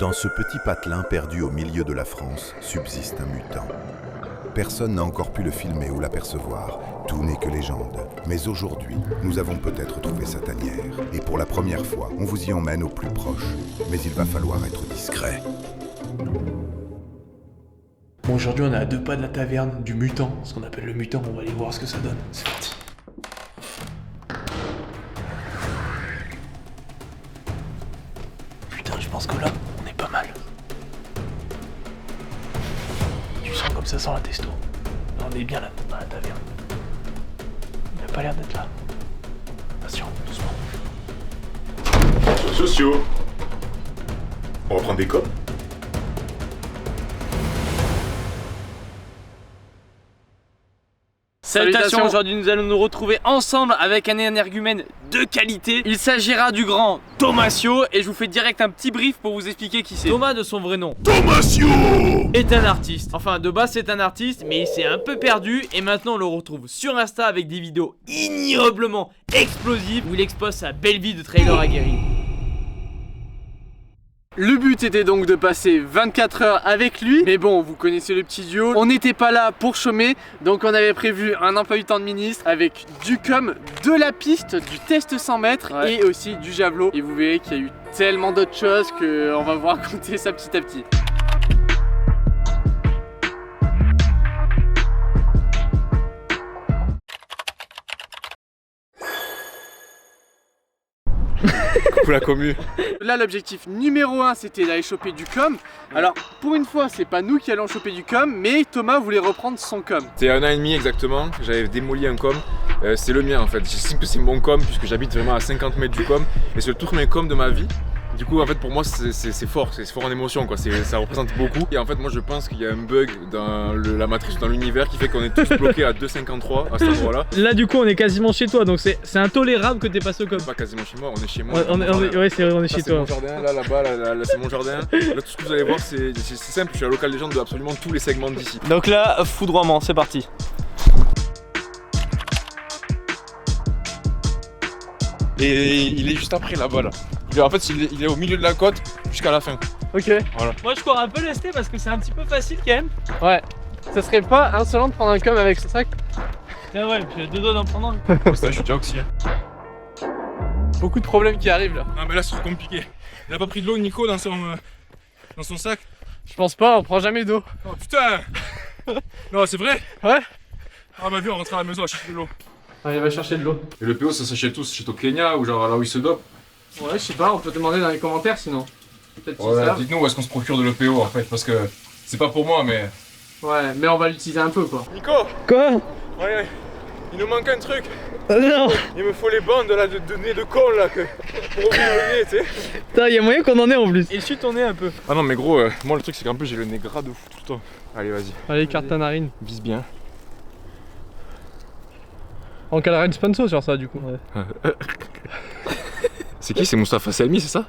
Dans ce petit patelin perdu au milieu de la France, subsiste un mutant. Personne n'a encore pu le filmer ou l'apercevoir, tout n'est que légende. Mais aujourd'hui, nous avons peut-être trouvé sa tanière. Et pour la première fois, on vous y emmène au plus proche. Mais il va falloir être discret. Bon, aujourd'hui on est à 2 pas de la taverne du mutant, ce qu'on appelle le mutant, on va aller voir ce que ça donne. C'est parti. Putain, je pense que là, on est pas mal. Tu sens comme ça sent la testo. Là, on est bien là, dans la taverne. Il a pas l'air d'être là. Attention, doucement. Sociaux. On reprend des copes. Salutations, aujourd'hui nous allons nous retrouver ensemble avec un énergumène de qualité. Il s'agira du grand Thomasio et je vous fais direct un petit brief pour vous expliquer qui c'est. Thomas de son vrai nom, Thomasio, est un artiste. Enfin de base c'est un artiste mais il s'est un peu perdu et maintenant on le retrouve sur Insta avec des vidéos ignoblement explosives où il expose sa belle vie de trailer aguerri. Le but était donc de passer 24 heures avec lui, mais bon, vous connaissez le petit duo, on n'était pas là pour chômer, donc on avait prévu un emploi du temps de ministre avec du com, de la piste, du test 100 mètres et aussi du javelot. Et vous verrez qu'il y a eu tellement d'autres choses qu'on va vous raconter ça petit à petit. Coucou la commu. Là l'objectif numéro 1 c'était d'aller choper du com. Alors pour une fois c'est pas nous qui allons choper du com, mais Thomas voulait reprendre son com. C'est 1 an et demi exactement, j'avais démoli un com. C'est le mien en fait, j'estime que c'est mon com puisque j'habite vraiment à 50 mètres du com. Et c'est le tout premier com de ma vie. Du coup en fait pour moi c'est fort en émotion quoi, ça représente beaucoup. Et en fait moi je pense qu'il y a un bug dans la matrice, dans l'univers qui fait qu'on est tous bloqués à 2,53 à cet endroit là. Là du coup on est quasiment chez toi donc c'est intolérable que t'aies pas ce com. Pas quasiment chez moi, on est chez moi. Ouais c'est vrai, on est chez toi. C'est mon jardin, là-bas, là c'est mon jardin. Là tout ce que vous allez voir c'est simple, je suis à local légende de absolument tous les segments d'ici. Donc là foudroiement, c'est parti. Et il est juste après là-bas là. En fait il est au milieu de la côte jusqu'à la fin. Ok. Voilà. Moi je cours un peu lesté parce que c'est un petit peu facile quand même. Ouais. Ça serait pas insolent de prendre un com avec ce sac? Ah ouais, puis j'ai 2 doigts d'en prendre un. Ça je suis déjà oxy. Beaucoup de problèmes qui arrivent là. Ah mais là c'est trop compliqué. Il a pas pris de l'eau Nico dans son sac? Je pense pas, on prend jamais d'eau. Oh putain. Non c'est vrai? Ouais. Ah bah viens on rentre à la maison à chercher de l'eau. Allez, va chercher de l'eau. Et le PO ça s'achète tout, ça s'achète au Kenya ou genre là où il se dope? Ouais, je sais pas, on peut demander dans les commentaires sinon. Peut-être qu'ils Ouais, savent. dites-nous où est-ce qu'on se procure de l'EPO en fait, parce que c'est pas pour moi mais... Ouais, mais on va l'utiliser un peu quoi. Nico! Quoi? Ouais, il nous manque un truc. Non. Il me faut les bandes là de nez de con là pour ouvrir le nez, tu sais. Putain, y'a moyen qu'on en ait en plus. Il suit ton nez un peu. Ah non mais gros, moi le truc c'est qu'en plus j'ai le nez gras de fou tout le temps. Allez vas-y. Allez, carte ta narine. Vise bien. On calerait une sponsor sur ça du coup. Ouais. C'est qui? C'est Moustapha Selmi, c'est ça?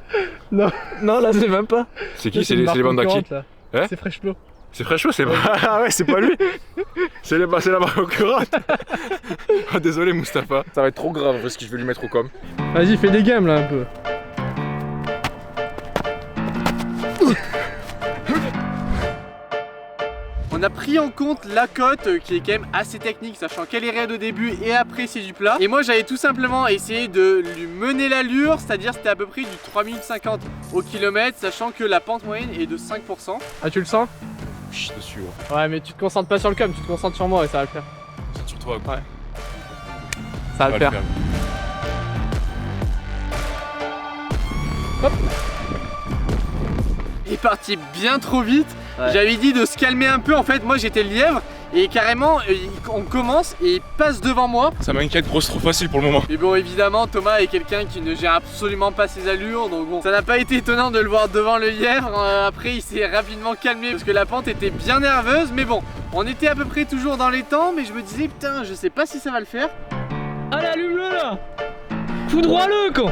Non, là c'est même pas. C'est qui? C'est les bandes à qui? Hein? C'est Freshflow. C'est Freshflow, c'est pas... Ah ouais, c'est pas lui. C'est la marque concurrente. Oh, désolé Moustapha. Ça va être trop grave parce que je vais lui mettre au com. Vas-y, fais des gammes là un peu. On a pris en compte la côte qui est quand même assez technique, sachant qu'elle est raide au début et après c'est du plat. Et moi j'avais tout simplement essayé de lui mener l'allure, c'est-à-dire c'était à peu près du 3 minutes 50 au kilomètre, sachant que la pente moyenne est de 5%. Ah tu le sens? Chut dessus. Ouais mais tu te concentres pas sur le com, tu te concentres sur moi et ça va le faire. C'est sur toi. Ouais. Ça va le faire. Hop. Il est parti bien trop vite. Ouais. J'avais dit de se calmer un peu, en fait moi j'étais le lièvre et carrément on commence et il passe devant moi. Ça m'inquiète gros, c'est trop facile pour le moment. Mais bon évidemment Thomas est quelqu'un qui ne gère absolument pas ses allures, donc bon ça n'a pas été étonnant de le voir devant le lièvre. Après il s'est rapidement calmé parce que la pente était bien nerveuse, mais bon on était à peu près toujours dans les temps, mais je me disais putain je sais pas si ça va le faire. Allez allume-le là. Foudroie-le con.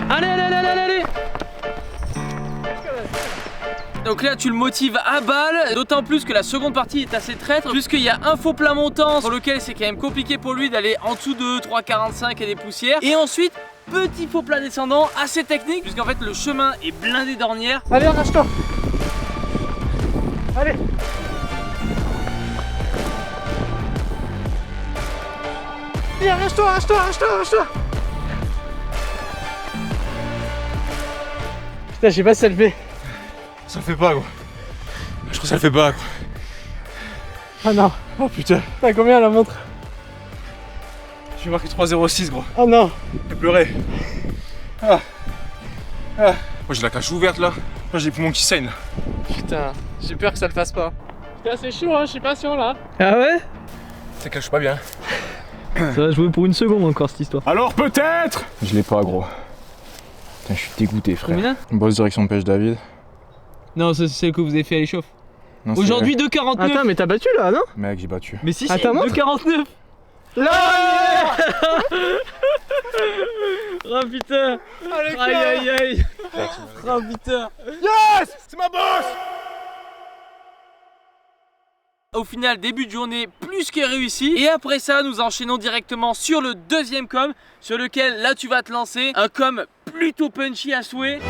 Allez. Donc là tu le motives à balle, d'autant plus que la seconde partie est assez traître, puisqu'il y a un faux plat montant sur lequel c'est quand même compliqué pour lui d'aller en dessous de 3,45 et des poussières. Et ensuite petit faux plat descendant assez technique, puisqu'en fait le chemin est blindé d'ornières. Allez, arrache-toi. Allez. Viens, arrache-toi, arrache-toi, arrache-toi, arrache-toi. Putain, je sais pas si ça le fait. Ça le fait pas gros. Je crois que ça le fait pas gros. Ah non. Oh putain. T'as combien la montre? J'ai marqué 3,06 gros. Oh non. J'ai pleuré. Ah. Moi j'ai la cage ouverte là. Moi j'ai les poumons qui saignent là. Putain, j'ai peur que ça le fasse pas. Putain, c'est chaud, hein, je suis patient là. Ah ouais? Ça cache pas bien. Ça va jouer pour une seconde encore cette histoire. Alors peut-être. Je l'ai pas gros. Putain, je suis dégoûté frère. Combien? Boss direction pêche David. Non, c'est celle que vous avez fait à l'échauffe. Non, c'est Aujourd'hui 2,49. Attends, mais t'as battu là, non? vrai. Mec, j'ai battu. Mais si, Attends, montre. 2,49. Là. Oh putain. Aïe aïe aïe. Oh putain. Yes. C'est ma boss. Au final, début de journée plus que réussi. Et après ça, nous enchaînons directement sur le deuxième com, sur lequel là tu vas te lancer. Un com plutôt punchy à souhait.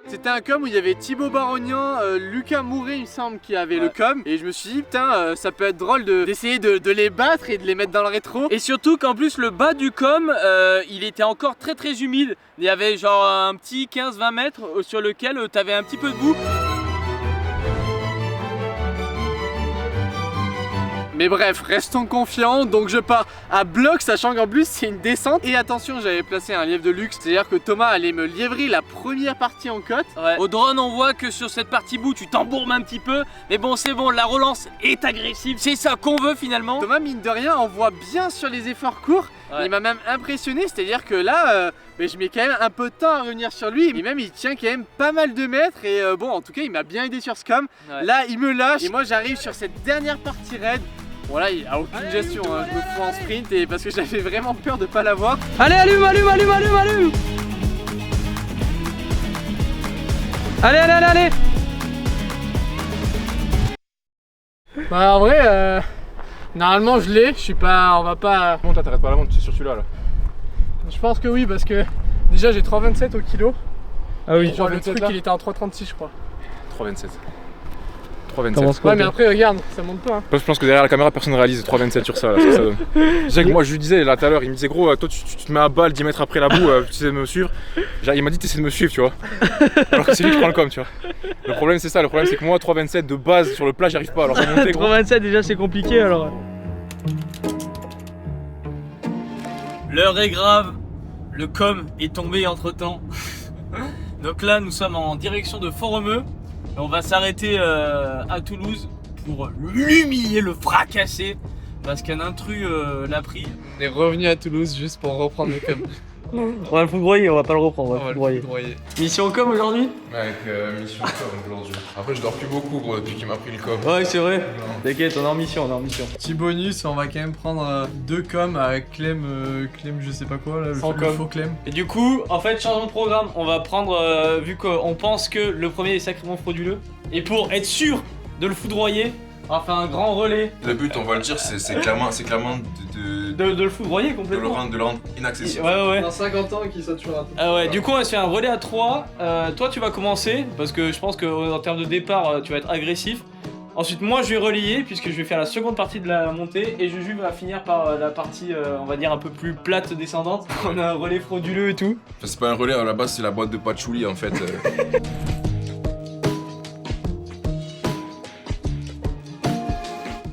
C'était un com où il y avait Thibaut Barognan, Lucas Mouret il me semble qui avait le com. Et je me suis dit putain ça peut être drôle d'essayer de les battre et de les mettre dans le rétro. Et surtout qu'en plus le bas du com il était encore très humide. Il y avait genre un petit 15-20 mètres sur lequel t'avais un petit peu de boue. Mais bref, restons confiants, donc je pars à bloc, sachant qu'en plus c'est une descente. Et attention, j'avais placé un lièvre de luxe, c'est-à-dire que Thomas allait me liévrer la première partie en côte. Ouais. Au drone, on voit que sur cette partie bout, tu t'embourbes un petit peu. Mais bon, c'est bon, la relance est agressive, c'est ça qu'on veut finalement. Thomas, mine de rien, envoie bien sur les efforts courts. Ouais. Il m'a même impressionné, c'est-à-dire que là, je mets quand même un peu de temps à revenir sur lui. Et même, il tient quand même pas mal de mètres. Et bon, en tout cas, il m'a bien aidé sur ce com. Ouais. Là, il me lâche. Et moi, j'arrive sur cette dernière partie raide. Bon là il n'y a aucune gestion, hein. Je me fous en sprint et parce que j'avais vraiment peur de pas l'avoir. Allez, allume. Allez. Bah en vrai, normalement je l'ai, je suis pas, on va pas... Bon t'arrêtes pas la montre, tu es sur celui-là là. Je pense que oui parce que déjà j'ai 3,27 au kilo. Ah oui, genre le truc là. Il était en 3,36 je crois. 3,27. 3,27. Ouais mais après regarde, ça monte pas. Hein. Je pense que derrière la caméra personne ne réalise 3,27 sur ça là, ce que ça donne. Déjà que moi je lui disais là tout à l'heure, il me disait gros toi tu te mets à balle 10 mètres après la boue, tu essaies de me suivre. Genre, il m'a dit t'essaies de me suivre tu vois. Alors que c'est lui qui prend le com tu vois. Le problème c'est ça, le problème c'est que moi 3,27 de base sur le plat j'y arrive pas alors que monter gros. 3,27 déjà c'est compliqué alors. L'heure est grave, le com est tombé entre temps. Donc là nous sommes en direction de Font-Romeu. On va s'arrêter à Toulouse pour l'humilier, le fracasser parce qu'un intrus l'a pris. On est revenu à Toulouse juste pour reprendre le com. On va le foudroyer, on va pas le reprendre, on va le foudroyer. Mission com aujourd'hui? Avec mission com aujourd'hui. Après je dors plus beaucoup gros depuis qu'il m'a pris le com. Ouais c'est vrai, t'inquiète on est en mission, Petit bonus, on va quand même prendre 2 coms avec Clem je sais pas quoi là, le faux Clem. Et du coup, en fait changeons de programme, on va prendre, vu qu'on pense que le premier est sacrément frauduleux, et pour être sûr de le foudroyer, on va faire un grand relais. Le but on va le dire c'est clairement de le foudroyer complètement. de le rendre inaccessible. Ouais. Dans 50 ans qu'il soit toujours un truc. Ah ouais, du coup on va se faire un relais à 3. Toi tu vas commencer parce que je pense qu'en termes de départ tu vas être agressif. Ensuite moi je vais relayer puisque je vais faire la seconde partie de la montée et Juju va finir par la partie on va dire un peu plus plate descendante. On a un relais frauduleux et tout. Enfin, c'est pas un relais, à la base c'est la boîte de patchouli en fait.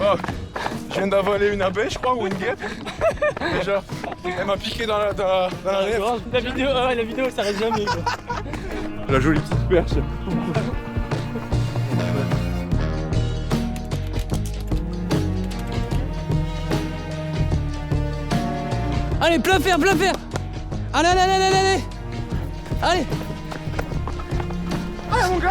Oh, je viens d'avaler une abeille je crois ou une guêpe. Déjà, elle m'a piqué dans la lèvre. La vidéo s'arrête jamais quoi. La jolie petite perche. Allez, plein fer. Allez. Allez mon gars,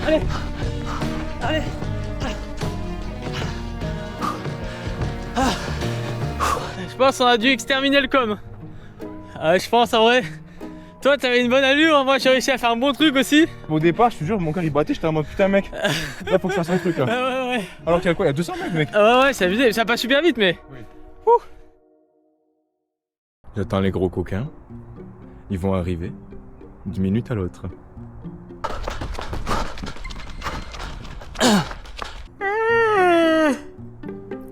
allez. Allez. Je pense qu'on a dû exterminer le com. Je pense en vrai. Toi t'avais une bonne allure, moi j'ai réussi à faire un bon truc aussi. Au départ, je te jure, mon cœur il battait, j'étais en mode putain, mec. Là, faut que je fasse un truc là. Ouais. Alors qu'il y a quoi? Il y a 200 mètres, mec. Ouais, ça abusé, ça passe super vite, mais. J'attends les gros coquins. Ils vont arriver d'une minute à l'autre.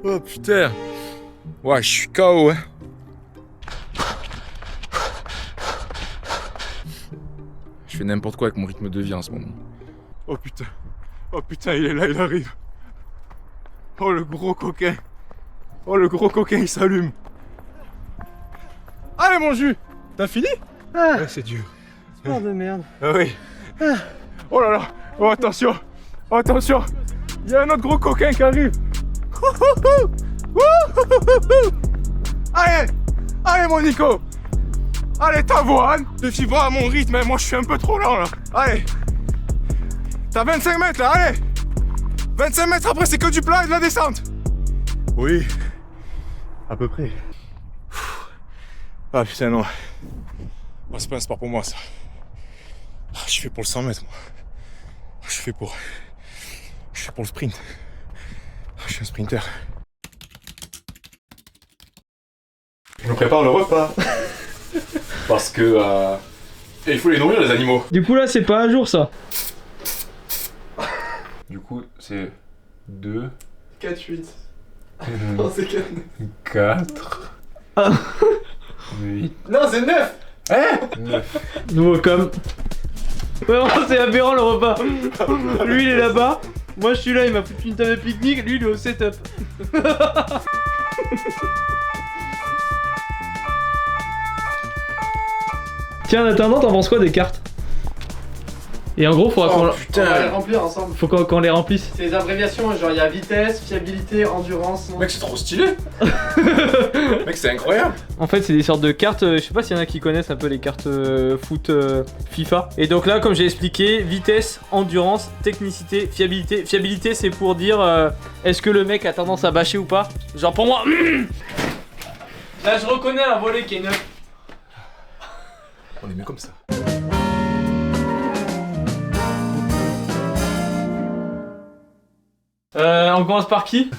Oh putain. Ouais, je suis KO, hein. Je fais n'importe quoi avec mon rythme de vie en ce moment. Oh putain, il est là, il arrive. Oh le gros coquin. Oh le gros coquin, il s'allume. Allez mon jus. T'as fini? Ouais, c'est dur. Sport de merde. Ah oui. Oh là là. Oh attention. Oh, attention. Il y a un autre gros coquin qui arrive. Allez. Allez mon Nico. Allez t'avoine. Je suis pas à mon rythme, mais moi je suis un peu trop lent là. Allez. T'as 25 mètres là, allez. 25 mètres après c'est que du plat et de la descente. Oui. À peu près. Ah putain non. Oh, c'est pas un sport pour moi ça. Je fais pour le 100 mètres moi. Je fais pour le sprint. Je suis un sprinter. Je me prépare le repas. Parce que il faut les nourrir les animaux. Du coup là c'est pas un jour ça. Du coup c'est 2, 4-8. Non, c'est 4. 4, 8. Non, c'est 9. Hein? Nouveau com. Vraiment c'est aberrant le repas. Lui il est là-bas. Moi je suis là, il m'a foutu une table de pique-nique, lui il est au setup. Tiens, en attendant, t'en penses quoi des cartes? Et en gros, faudra On va les remplir ensemble. faut qu'on les remplisse. C'est les abréviations, genre il y a vitesse, fiabilité, endurance. Mec c'est trop stylé. Mec c'est incroyable. En fait, c'est des sortes de cartes, je sais pas s'il y en a qui connaissent un peu les cartes foot FIFA. Et donc là, comme j'ai expliqué, vitesse, endurance, technicité, fiabilité. Fiabilité, c'est pour dire est-ce que le mec a tendance à bâcher ou pas. Genre pour moi... Là, je reconnais un volet qui est neuf. On est mieux comme ça. On commence par qui?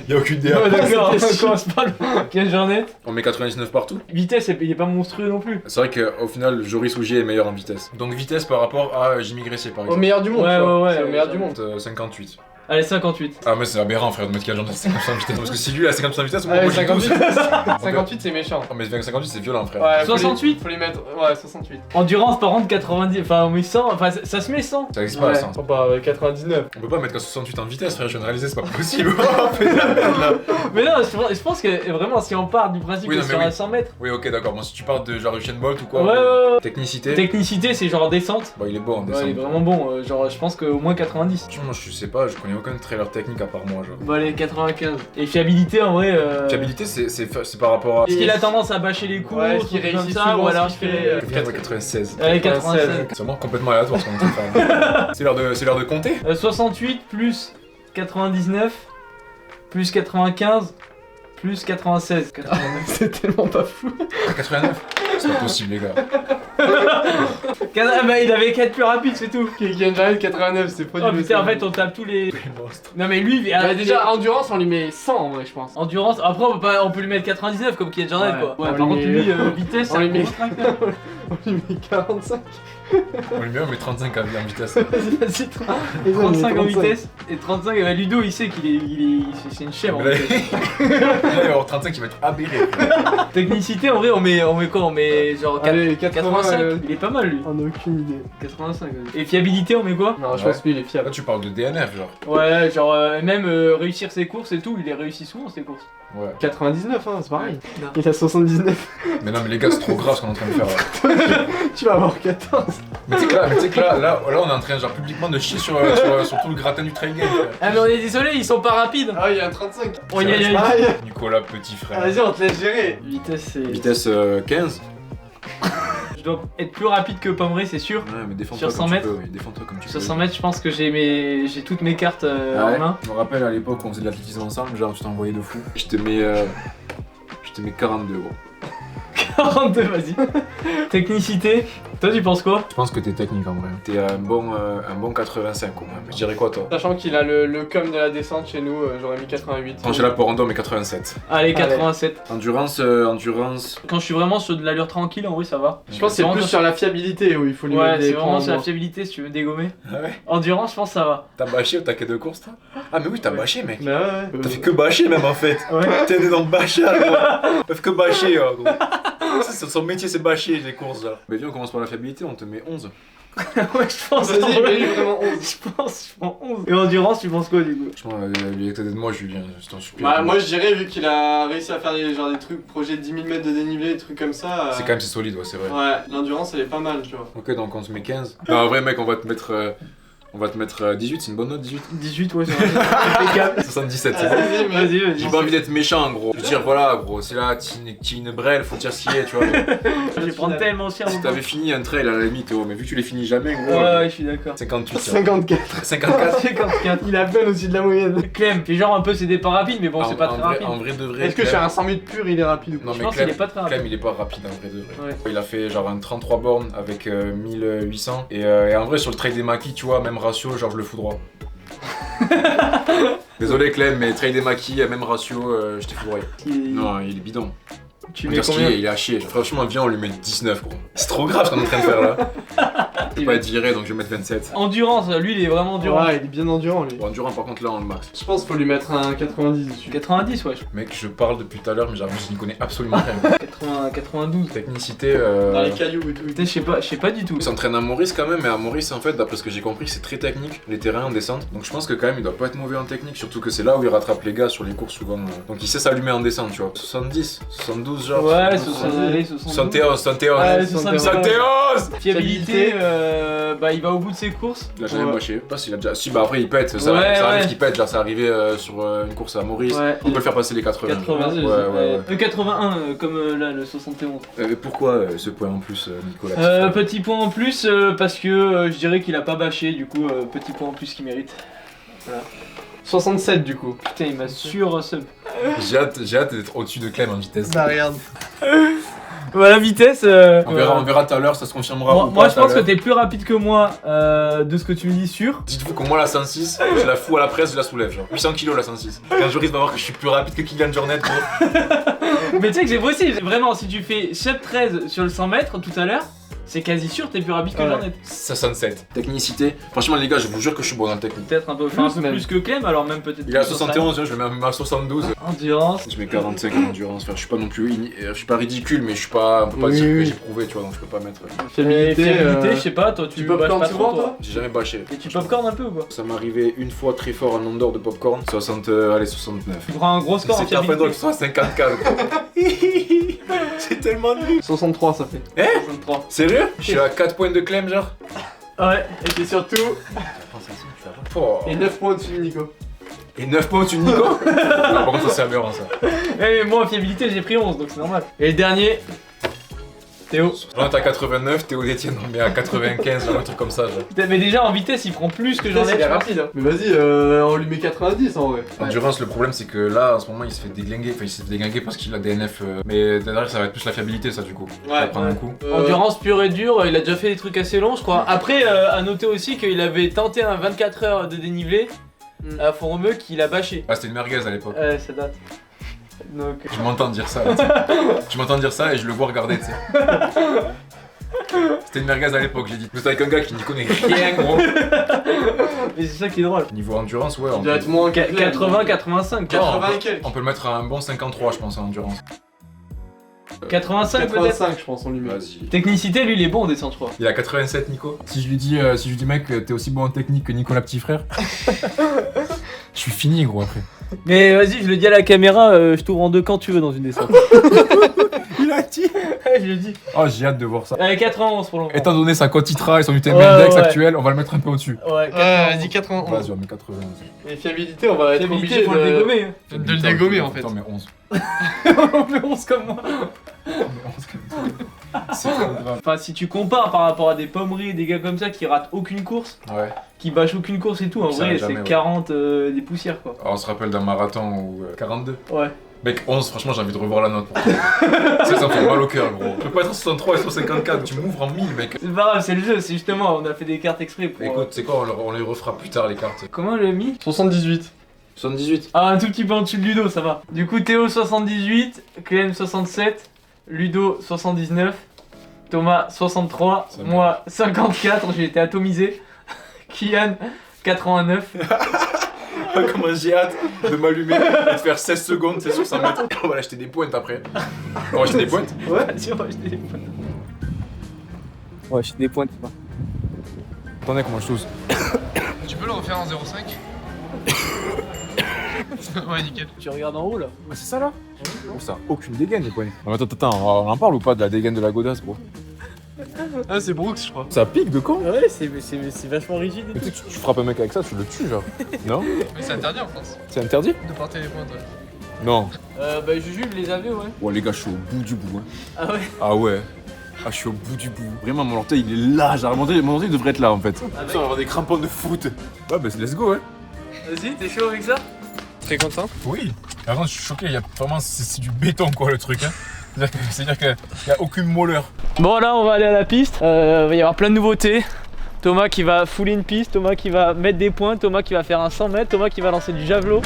Y'a aucune idée. Ouais, d'accord, on commence par quelle journée? On met 99 partout. Vitesse, il est pas monstrueux non plus. C'est vrai qu'au final, Joris Rougier est meilleur en vitesse. Donc vitesse par rapport à Jimmy Gressier par Au exemple. meilleur du monde. Ouais, tu vois. ouais, C'est ouais, au meilleur du monde. 58. Allez, 58. Ah mais c'est aberrant frère de mettre quel genre de 50 vitesse. Parce que si lui a 50 vitesse, moi, Allez, moi j'ai 12. 58. 58, c'est méchant. Oh mais 58 c'est violent frère. Ouais, 68. Faut les mettre. Ouais, 68. Endurance par contre 90, enfin oui 100, enfin ça se met 100. Ça existe pas ça. Oh, bah 99. On peut pas mettre qu'à 68 en vitesse frère, je viens de réaliser, c'est pas possible. On fait de la merde là. Mais non, je pense que vraiment si on part du principe Oui, que non, mais sur oui. à 100 mètres. Oui ok d'accord, bon si tu parles de genre Usain Bolt ou quoi. Ouais. Technicité. Technicité c'est genre descente. Bon il est bon en Ouais, descente. il est vraiment bon, genre je pense qu'au moins 90. Franchement, moi je sais pas, je connais aucun trailer technique à part moi genre. Bon allez 95. Et fiabilité en vrai. Fiabilité c'est par rapport à. Est-ce qu'il a tendance à bâcher les coups, Ouais, est-ce qu'il trucs comme réussit ça, souvent ou alors ce je qu'il fais. fait, 96. Allez 96. C'est vraiment complètement aléatoire ce qu'on est en train de faire. C'est l'heure de compter. 68 plus 99 plus 95 plus 96. 89. C'est tellement pas fou. 89. C'est pas possible les gars. Ah bah il avait qu'à être plus rapide, c'est tout. Kylian Jornet 89, c'est pas Oh du putain, en fait on tape tous les. Non mais lui, Bah, déjà, endurance, on lui met 100 en vrai, je pense. endurance, après on peut lui mettre 99 comme Kylian Jornet Ouais. quoi. On Ouais, lui par contre met- lui, vitesse, on c'est lui un met- gros striker. On lui met 45. On lui met 35 en vitesse. Vas-y, 35 en vitesse et 35, bah, Ludo il sait c'est une chèvre en Là, fait. il va y avoir 35 qui va être aberré. Technicité en vrai on met quoi? On met genre Allez, 85, il est pas mal lui. On a aucune idée. 85. Et fiabilité on met quoi? Non, je Ouais. pense que lui, il est Là fiable. tu parles de DNF genre. Ouais, genre même réussir ses courses et tout, il est réussi souvent ses courses. Ouais. 99, hein, c'est pareil. Non. Il a 79. Mais non mais les gars c'est trop grave ce qu'on est en train de faire là. Tu vas avoir 14. Mais tu sais que là on est en train genre publiquement de chier sur tout le gratin du trail game frère. Ah mais on est désolé, ils sont pas rapides. Ah, il y a un 35. Oh, y a- Aïe. Nicolas petit frère. Vas-y, on te laisse gérer. Vitesse c'est... Vitesse 15. Je dois être plus rapide que Pommery c'est sûr. Ouais mais défends-toi Sur 100 comme mètres. tu peux. Oui, défends-toi comme tu peux. Sur 100 mètres je pense que j'ai toutes mes cartes Ah ouais. en main. Je me rappelle à l'époque on faisait de l'athlétisme ensemble, genre tu t'envoyais de fou. Je te mets 42 gros. 42, vas-y. Technicité, toi tu penses quoi? Je pense que t'es technique en vrai. T'es un bon 85 au moins. Je dirais quoi toi? Sachant qu'il a le com de la descente chez nous, j'aurais mis 88. Angela Porondo mais 87. Allez, 87. Endurance. Quand je suis vraiment sur de l'allure tranquille, en vrai ça va. Je pense que c'est vraiment plus sur la fiabilité où il faut lui mettre Ouais, des c'est points vraiment en sur la moins. fiabilité si tu veux dégommer. Ah ouais? Endurance, je pense que ça va. T'as bâché au taquet de course toi? Ah mais oui t'as bâché mec. Bah ouais. T'as fait que bâcher même en fait. Ouais. T'es né dans le bâchage gros. T'as fait que bâcher gros. Son métier c'est bâcher les courses là. Mais viens on commence par la fiabilité, on te met 11. Ouais, je pense. Vas-y, en vrai. mets-lui vraiment 11. Je pense, je prends 11. Et endurance, tu penses quoi du coup? Franchement lui à côté de moi Julien, je t'en supplie. Bah moi je dirais vu qu'il a réussi à faire des trucs, projet de 10 000 mètres de dénivelé, des trucs comme ça. C'est quand même solide ouais c'est vrai. Ouais, l'endurance elle est pas mal tu vois. Ok donc on se met 15. Non en vrai mec on va te mettre 18, c'est une bonne note 18. 18, ouais, c'est vrai. Impeccable. 77 c'est bon. Vas-y, Vas-y, vas-y. J'ai pas envie d'être méchant gros. Je veux dire voilà gros, c'est là, t'as une brêle, faut dire ce qu'il y a tu vois. Je vais prendre tellement cher. Si t'avais fini un trail à la limite mais vu que tu les finis jamais gros. Ouais, je suis d'accord. 58. 54. 54. 54. Il a peine aussi de la moyenne. Clem, fait genre un peu ses départs rapides, mais bon, c'est pas très rapide. En vrai de vrai. Est-ce que Clem- sur un 100 mètres pur il est rapide ou Non Je mais pense Clem, qu'il est pas très rapide. Clem il est pas rapide en vrai de vrai. Ouais. Il a fait genre un 33 bornes avec 1800 et en vrai sur le trail des maquis tu vois même ratio genre je le fous droit. Désolé Clem mais trail des maquis même ratio je t'ai foudroyé. Non il est bidon. Tu On mets va dire ce qu'il combien? est, il est à chier. Franchement viens on lui met 19 gros. C'est trop grave ce qu'on est en train de faire là. Je peux pas être viré donc je vais mettre 27. Endurance, lui il est vraiment endurant. Ouais, il est bien endurant lui. Bon endurant par contre là on le max. Je pense qu'il faut lui mettre un 90 dessus. 90, ouais. Mec je parle depuis tout à l'heure mais j'avoue je n'y connais absolument rien. 92. Technicité Dans les cailloux et tout. Putain, je sais pas du tout. Il s'entraîne à Maurice quand même, mais à Maurice en fait, d'après ce que j'ai compris, c'est très technique, les terrains en descente. Donc je pense que quand même il doit pas être mauvais en technique, surtout que c'est là où il rattrape les gars sur les courses souvent. Donc il sait s'allumer en descente, tu vois. 70, 72 genre. Ouais, 72, 71. 71. Ouais, 71. Fiabilité, bah il va au bout de ses courses. Il a jamais Ouais. bâché. Je sais pas s'il a déjà. Si, bah après il pète, ça, Ouais, ça arrive ouais. qu'il pète, genre ça arrivait sur une course à Maurice. Ouais. On peut le faire passer les 80. 80, Ouais. 81, comme là, le 71. Pourquoi ce point en plus, Nicolas Petit point en plus, parce que je dirais qu'il a pas bâché, du coup, petit point en plus qu'il mérite. 67 du coup. Putain, il m'a sur-sub. J'ai hâte d'être au-dessus de Clem en vitesse. Bah regarde. Voilà, vitesse. On verra tout à l'heure, ça se confirmera. ou Moi pas je tout à pense que l'heure. t'es plus rapide que moi de ce que tu me dis sûr. Dites-vous que moi la 106, je la fous à la presse, je la soulève genre. 800 kg la 106. Quand Joris va voir que je suis plus rapide que Kylian Jornet gros. Mais tu sais que c'est possible. Vraiment, si tu fais sub 13 sur le 100 mètres tout à l'heure, c'est quasi sûr t'es plus rapide que Ouais. Jornet. 67. Technicité. Franchement les gars, je vous jure que je suis bon dans la technique. Peut-être un peu plus que Clem, alors même peut-être. Il est à plus, 71, je le mets même à 72. Endurance. Je mets 45 en endurance, frère. Je suis pas non plus je suis pas ridicule mais je suis pas on peut pas Oui, dire que oui. j'ai prouvé, tu vois, donc je peux pas mettre Fiabilité, je sais pas, toi tu tu popcorn bâches pas souvent trop, toi? j'ai jamais bâché. Et tu popcorn un peu ou quoi? Ça m'est arrivé une fois très fort en ondor de popcorn, 69. Tu prends un gros score en C'est un fiabilité. que ce soit 54. C'est tellement nul. 63 ça fait. 63. Sérieux? Je suis à 4 points de Clem genre. Ouais. Et c'est surtout. Oh. Et 9 points au-dessus de Nico. Et 9 points au-dessus de Nico. Non par contre ça c'est aberrant ça. Mais moi en fiabilité j'ai pris 11 donc c'est normal. Et le dernier, Théo. Genre t'as 89, Théo Détienne on met à 95, genre un truc comme ça genre. Putain, mais déjà en vitesse il prend plus que Putain, Jornet. il est je pense. rapide hein. Mais vas-y, on lui met 90 en vrai. Endurance, le problème c'est que là en ce moment il se fait déglinguer, enfin il s'est fait déglinguer parce qu'il a DNF, mais derrière ça va être plus la fiabilité ça du coup. Ça va prendre un coup. Endurance pure et dure, il a déjà fait des trucs assez longs je crois. Après à noter aussi qu'il avait tenté un 24 heures de dénivelé à Font-Romeu qu'il a bâché. Ah c'était une merguez à l'époque. Ouais ça date. Donc Je m'entends dire ça. Là, tu sais. Je m'entends dire ça et je le vois regarder tu sais. C'était une merguez à l'époque j'ai dit. C'était avec un gars qui n'y connaît rien gros. mais c'est ça qui est drôle. Niveau endurance ouais on peut, Directement 80, 85, 80 et quelques. on peut le mettre à un bon 53 je pense en endurance. 85 peut-être. 85 je pense on lui met. Vas-y. Technicité lui il est bon en descente je crois. Il a 87 Nico. Si je lui dis mec t'es aussi bon en technique que Nicolas petit frère. Je suis fini gros après. Mais vas-y je le dis à la caméra, je t'ouvre en deux quand tu veux dans une descente. Il a dit. Je le dis. Oh j'ai hâte de voir ça. 91 pour le moment. Étant donné sa cote ITRA et son UTM Ouais, index ouais. actuel, on va le mettre un peu au-dessus. Ouais, Vas-y 91. Vas-y on met 80. Et fiabilité on va être Fiabilité, obligé faut le de... dégommer. Hein. De le dégommer en fait. Attends mais 11. On fait 11 comme moi. C'est trop grave. Enfin, si tu compares par rapport à des pommeries, des gars comme ça qui ratent aucune course, Ouais. qui bâchent aucune course et tout, en Ça vrai, jamais, c'est ouais. 40 des poussières quoi. Alors, on se rappelle d'un marathon où 42. Ouais. Mec, 11, franchement, j'ai envie de revoir la note. Ça me fait mal au cœur, gros. Je peux pas être 63 et 154, tu m'ouvres en 1000, mec. C'est pas grave, c'est le jeu, c'est justement, on a fait des cartes exprès pour... Écoute, c'est quoi, on les refera plus tard, les cartes. Comment le mis 78. 78. Ah, un tout petit peu en dessous de Ludo, ça va. Du coup, Théo 78, Clem 67, Ludo 79, Thomas 63, Ça moi 54, j'ai été atomisé, Kian 89. Comment j'ai hâte de m'allumer et de faire 16 secondes, c'est sur 100 mètres. On va acheter des pointes après. On va acheter des pointes. Ouais, si on va acheter des points. Ouais, acheter des points, c'est pas. Attendez comment je tousse. Tu peux le refaire en 0,5? Ouais, nickel. Tu regardes en haut là. Ouais, c'est ça là. Oh, ça a aucune dégaine les points. Attends, on en parle ou pas de la dégaine de la godasse, bro? Ah, c'est Brooks, je crois. Ça pique de quand? Ouais, c'est vachement rigide. Mais tu frappes un mec avec ça, tu le tues, genre. Non? Mais c'est interdit en France. C'est interdit? De porter les pointes, ouais. Non. Bah, Jujuve les avait, ouais. Ouais, les gars, je suis au bout du bout. Hein. Ah ouais. Ah ouais. Ah, je suis au bout du bout. Vraiment, mon orteil, il est là. Mon orteil devrait être là, en fait. Ça, on va avoir des crampons de foot. Ouais, bah, let's go, ouais. Vas-y, t'es chaud avec ça? Très content. Oui. Par contre, je suis choqué. Il y a vraiment, c'est du béton, quoi, le truc. Hein. C'est-à-dire qu'il n'y a aucune molleur. Bon, là, on va aller à la piste. Il va y avoir plein de nouveautés. Thomas qui va fouler une piste, Thomas qui va mettre des points, Thomas qui va faire un 100 mètres, Thomas qui va lancer du javelot.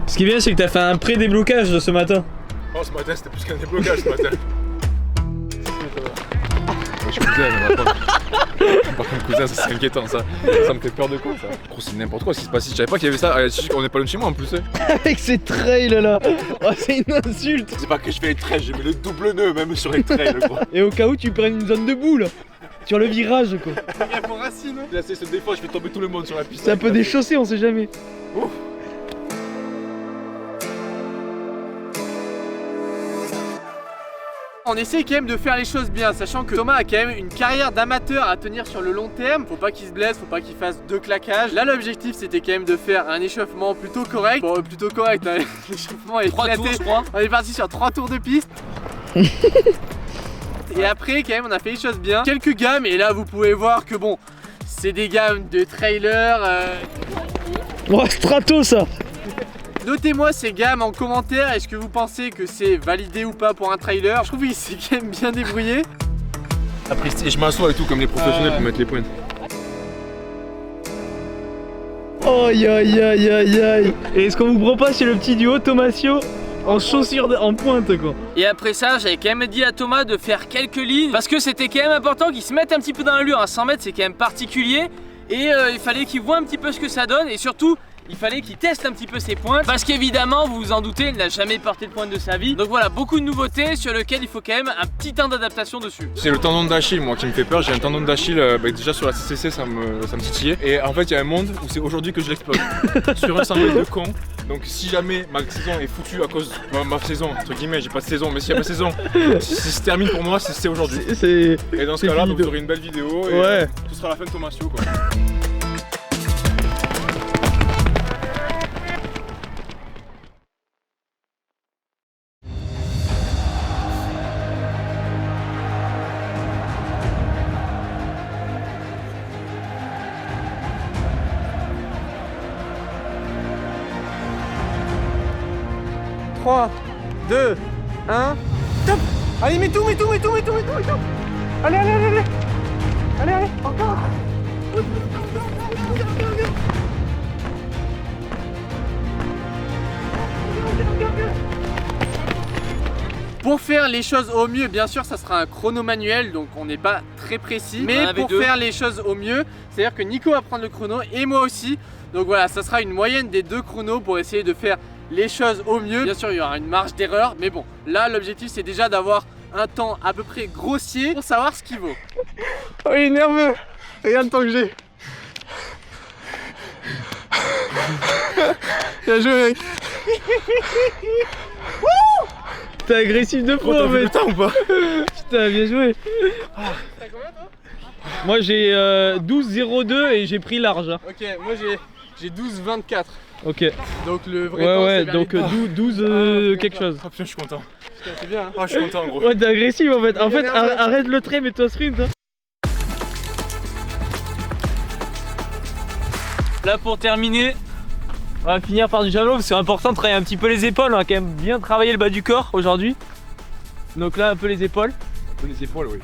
Ce qui est bien, c'est que t'as fait un pré-déblocage de ce matin. Oh, ce matin, c'était plus qu'un déblocage ce matin. Je suis cousin, mais par contre, cousin, ça c'est inquiétant, ça. Ça me fait peur de quoi, ça? Gros, c'est n'importe quoi ce qui se passe ici. Je savais pas qu'il y avait ça. On est pas loin de chez moi en plus. Hein. Avec ces trails là, oh, c'est une insulte. C'est pas que je fais les trails, j'ai mis le double nœud même sur les trails, gros. Et au cas où tu prennes une zone de boue là, sur le virage quoi. Il y a pour Racine. Là, c'est ce défaut, je fais tomber tout le monde sur la piste. C'est un peu déchaussé, on sait jamais. Ouf. On essaie quand même de faire les choses bien, sachant que Thomas a quand même une carrière d'amateur à tenir sur le long terme. Faut pas qu'il se blesse, faut pas qu'il fasse 2 claquages. Là, l'objectif c'était quand même de faire un échauffement plutôt correct. Bon, plutôt correct, hein. L'échauffement est 3 éclaté. tours, je crois. On est parti sur 3 tours de piste. Et après, quand même, on a fait les choses bien. Quelques gammes, et là, vous pouvez voir que bon, c'est des gammes de trailer. Oh, Strato ça. Notez-moi ces gammes en commentaire, est-ce que vous pensez que c'est validé ou pas pour un trailer? Je trouve qu'il s'est quand même bien débrouillé. Après, je m'assois et tout comme les professionnels pour mettre les pointes. Aïe aïe aïe aïe aïe. Et ce qu'on vous propose c'est le petit duo Thomasio en chaussures en pointe quoi. Et après ça j'avais quand même dit à Thomas de faire quelques lignes parce que c'était quand même important qu'il se mette un petit peu dans l'allure. À 100 mètres c'est quand même particulier. Et il fallait qu'il voit un petit peu ce que ça donne et surtout il fallait qu'il teste un petit peu ses pointes parce qu'évidemment vous vous en doutez il n'a jamais porté de pointe de sa vie. Donc voilà, beaucoup de nouveautés sur lesquelles il faut quand même un petit temps d'adaptation dessus. C'est le tendon d'Achille moi qui me fait peur. J'ai un tendon d'Achille déjà sur la CCC ça me titillait. Et en fait il y a un monde où c'est aujourd'hui que je l'explose. Sur un 100 mètres de con. Donc si jamais ma saison est foutue à cause de ma saison, entre guillemets, j'ai pas de saison, mais s'il y a ma saison, si se termine pour moi, c'est aujourd'hui. Et dans ce cas-là, vous aurez une belle vidéo et ouais. Ce sera la fin de Thomasio quoi. « 3, 2, 1, top! Allez, mets tout! Allez, encore! Pour faire les choses au mieux, bien sûr, ça sera un chrono manuel, donc on n'est pas très précis. Mais pour faire les choses au mieux, c'est-à-dire que Nico va prendre le chrono et moi aussi. Donc voilà, ça sera une moyenne des 2 chronos pour essayer de faire les choses au mieux. Bien sûr, il y aura une marge d'erreur, mais bon, là, l'objectif, c'est déjà d'avoir un temps à peu près grossier pour savoir ce qu'il vaut. Oh, il est nerveux. Regarde le temps que j'ai. Bien joué, mec. T'es agressif de fou en fait. T'as ou pas? Putain, bien joué. T'as combien toi? Moi j'ai 12,02 et j'ai pris large. Hein. Ok, moi j'ai 12,24. Ok. Donc le vrai temps ouais, c'est vers donc les 12 quelque chose. Oh putain, je suis content. Putain, c'est bien hein. Oh, je suis content, gros. Ouais, t'es agressif en fait. En fait, arrête le trait, mets-toi sprint. Hein. Là pour terminer, on va finir par du javelot parce que c'est important de travailler un petit peu les épaules. On a quand même bien travaillé le bas du corps aujourd'hui. Donc là un peu les épaules. Un peu les épaules, oui.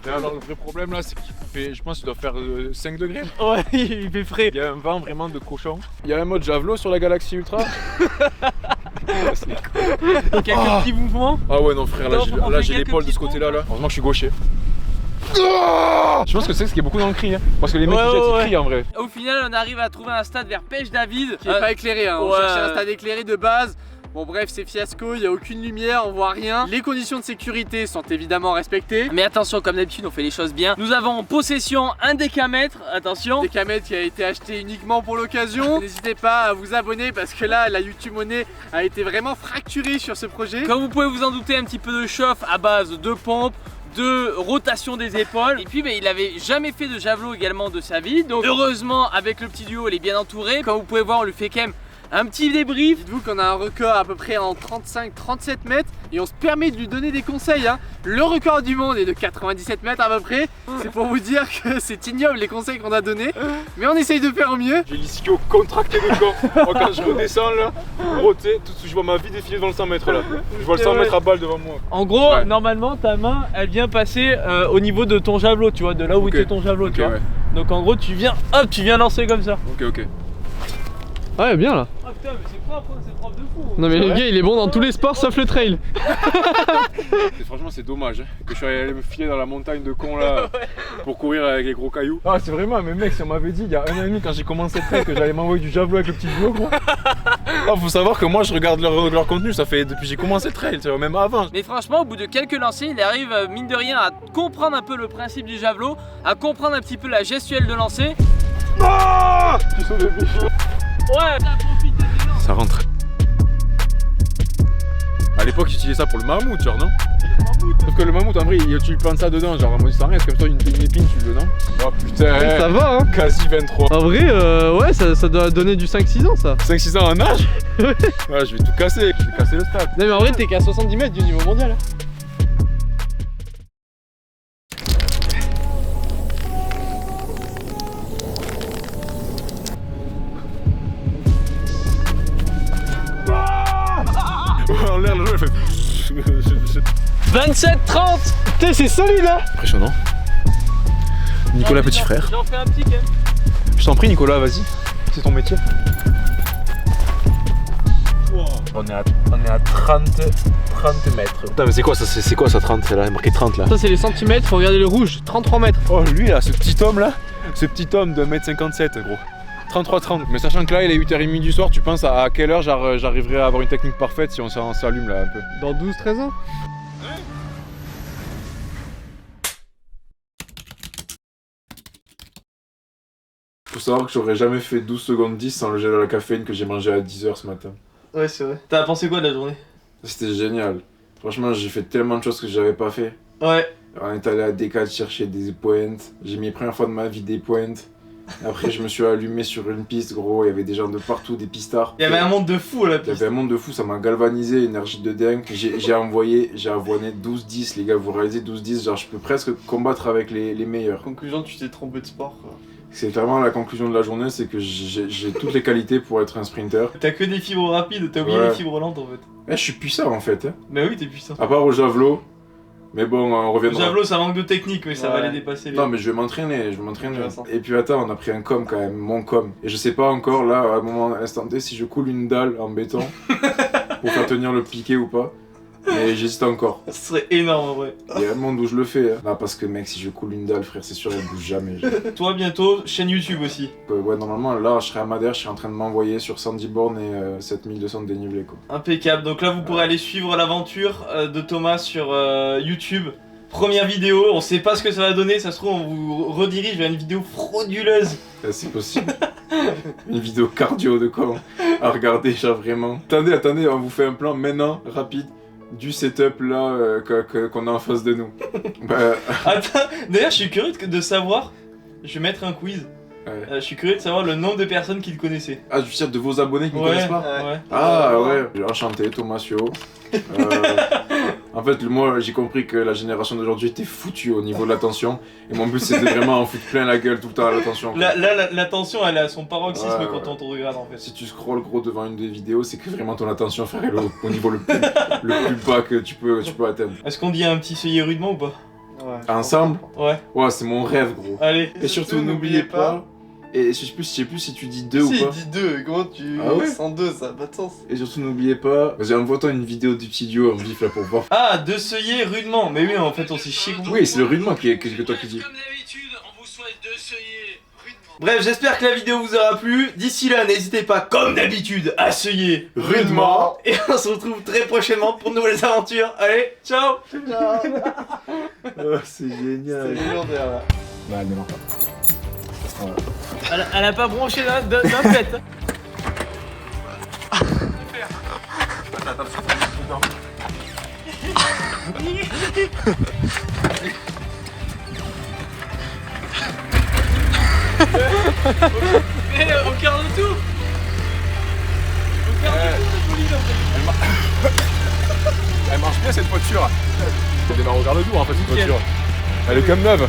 Alors, le vrai problème là, c'est qu'il fait, je pense qu'il doit faire 5 degrés. Ouais, il fait frais. Il y a un vent vraiment de cochon. Il y a un mode javelot sur la Galaxy Ultra. Quelques petits mouvements. Ah ouais non frère, là j'ai l'épaule de ce côté là. Heureusement que je suis gaucher. Je pense que c'est ce qui est beaucoup dans le cri, hein. Parce que les mecs qui jettent ils crient en vrai. Au final, on arrive à trouver un stade vers Pêche David qui est pas éclairé, hein. On cherchait un stade éclairé de base. Bon bref, c'est fiasco, il n'y a aucune lumière, on voit rien. Les conditions de sécurité sont évidemment respectées. Mais attention, comme d'habitude, on fait les choses bien. Nous avons en possession un décamètre, attention. Décamètre qui a été acheté uniquement pour l'occasion. N'hésitez pas à vous abonner parce que là, la YouTube Money a été vraiment fracturée sur ce projet. Comme vous pouvez vous en douter, un petit peu de chauffe à base de pompe, de rotation des épaules. Et puis il avait jamais fait de javelot également de sa vie. Donc heureusement, avec le petit duo, il est bien entouré. Comme vous pouvez voir, on lui fait quand même un petit débrief. Dites-vous qu'on a un record à peu près en 35-37 mètres et on se permet de lui donner des conseils, hein. Le record du monde est de 97 mètres à peu près. C'est pour vous dire que c'est ignoble les conseils qu'on a donnés, mais on essaye de faire au mieux. J'ai l'ischio contracté de corps. Moi quand je redescends là, roté, tout de suite je vois ma vie défiler devant le 100 mètres là. Je vois le 100 mètres à balle devant moi. En gros, normalement ta main elle vient passer au niveau de ton javelot, tu vois, de là où était ton javelot, tu vois. Ouais. Donc en gros tu viens, hop, tu viens lancer comme ça. Ok. Ouais, bien là. Ah putain, mais c'est propre de fou. Non mais le gars il est bon dans tous les sports sauf le trail. Franchement c'est dommage hein, que je suis allé me filer dans la montagne de con là pour courir avec les gros cailloux. Ah c'est vraiment, mais mec si on m'avait dit il y a un an et demi quand j'ai commencé le trail que j'allais m'envoyer du javelot avec le petit duo gros. Ah, faut savoir que moi je regarde leur contenu, ça fait depuis que j'ai commencé le trail, même avant. Mais franchement au bout de quelques lancers il arrive mine de rien à comprendre un peu le principe du javelot, à comprendre un petit peu la gestuelle de lancer. Ah Ouais, t'as profité des lances. Ça rentre. À l'époque j'utilisais ça pour le mammouth genre non? Sauf que le mammouth en vrai tu lui plantes ça dedans genre en mode sans rien, c'est comme toi une épine tu le non? Oh putain Ouais, ça va hein. Quasi 23. En vrai ouais ça doit donner du 5-6 ans ça. 5-6 ans en âge? Ouais je vais tout casser, je vais casser le stade. Non mais en vrai t'es qu'à 70 mètres du niveau mondial hein. En l'air le jeu fait 27-30. Putain c'est solide hein. Impressionnant. Nicolas petit frère. J'en fais un petit quand même. Je t'en prie Nicolas, vas-y. C'est ton métier. Wow. On est à 30 mètres. Putain mais c'est quoi ça, c'est quoi ça 30? C'est là, marqué 30 là. Ça c'est les centimètres, faut regarder le rouge, 33 mètres. Oh lui là, ce petit homme là, ce petit homme de 1m57 gros. 33-30. Mais sachant que là il est 8h30 du soir, tu penses à quelle heure j'arriverai à avoir une technique parfaite si on s'allume là un peu? Dans 12-13 ans. Faut savoir que j'aurais jamais fait 12 secondes 10 sans le gel à la caféine que j'ai mangé à 10h ce matin. Ouais c'est vrai. T'as pensé quoi de la journée? C'était génial. Franchement j'ai fait tellement de choses que j'avais pas fait. Ouais. On est allé à Decathlon chercher des pointes. J'ai mis la première fois de ma vie des pointes. Après je me suis allumé sur une piste gros, il y avait des gens de partout, des pistards. Il y avait un monde de fou à la Il y piste. avait un monde de fou, ça m'a galvanisé, énergie de dingue. J'ai avoiné 12-10 les gars, vous réalisez 12-10, genre je peux presque combattre avec les meilleurs. Conclusion, tu t'es trompé de sport quoi. C'est clairement la conclusion de la journée, c'est que j'ai toutes les qualités pour être un sprinter. T'as que des fibres rapides, t'as oublié Ouais. les fibres lentes en fait. Je suis puissant en fait, hein. Bah oui t'es puissant. À part au javelot. Mais bon, on Le reviendra. javelot ça manque de technique mais ça va Ouais. les dépasser. Non mais je vais m'entraîner, Intéressant. Et puis attends, on a pris un com quand même, mon com. Et je sais pas encore là, à un moment instant T, si je coule une dalle en béton pour faire tenir le piqué ou pas. Mais j'hésite encore. Ce serait énorme en vrai. Il y a un monde où je le fais. Hein. Non parce que mec, si je coule une dalle frère, c'est sûr elle bouge jamais. Toi bientôt, chaîne YouTube aussi. Ouais normalement là je serai à Madère, je suis en train de m'envoyer sur 110 bornes et 7200 de dénivelé quoi. Impeccable, donc là vous pourrez aller suivre l'aventure de Thomas sur YouTube. Première vidéo, on sait pas ce que ça va donner, ça se trouve on vous redirige vers une vidéo frauduleuse. C'est possible. Une vidéo cardio de quoi à regarder genre vraiment. Attendez, on vous fait un plan maintenant, rapide. Du setup là qu'on a en face de nous. Bah, Attends, d'ailleurs je suis curieux de savoir, je vais mettre un quiz. ouais. Je suis curieux de savoir le nombre de personnes qui le connaissaient. Ah, je veux dire de vos abonnés qui ne Ouais, connaissent pas. ouais. Ah ouais, enchanté, Thomas Sio. En fait, moi j'ai compris que la génération d'aujourd'hui était foutue au niveau de l'attention. Et mon but c'était vraiment en foutre plein la gueule tout le temps à l'attention. L'attention elle est à son paroxysme Ouais, quand ouais. on te regarde en fait. Si tu scrolles gros devant une des vidéos, c'est que vraiment ton attention frère, elle est au niveau le plus bas que tu peux atteindre. Est-ce qu'on dit un petit seuil rudement ou pas? Ensemble? Ouais. Ouais, c'est mon rêve gros. Allez. Et surtout n'oubliez pas. Et je sais plus si tu dis 2 ou Si, pas. il dit 2, comment tu. Ah ouais 102, ça n'a pas de sens. Et surtout n'oubliez pas. Vas-y, envoie-toi une vidéo du petit duo en vif là pour voir. Ah, de seuiller rudement. Mais oui, en fait, on s'est chié. Oui, c'est le rudement que toi qui dis. Comme d'habitude, on vous souhaite de seuiller rudement. Bref, j'espère que la vidéo vous aura plu. D'ici là, n'hésitez pas, comme d'habitude, à seuiller Rudement. Et on se retrouve très prochainement pour de nouvelles aventures. Allez, ciao. Oh, c'est génial. C'est légendaire là. Bah, elle mélange pas. Elle a pas bronché d'un pet. Mais on garde tout. On garde tout le bolide en fait. Elle marche bien cette voiture. Elle démarre au garde-tour en fait cette Nickel. voiture. Elle est comme neuve.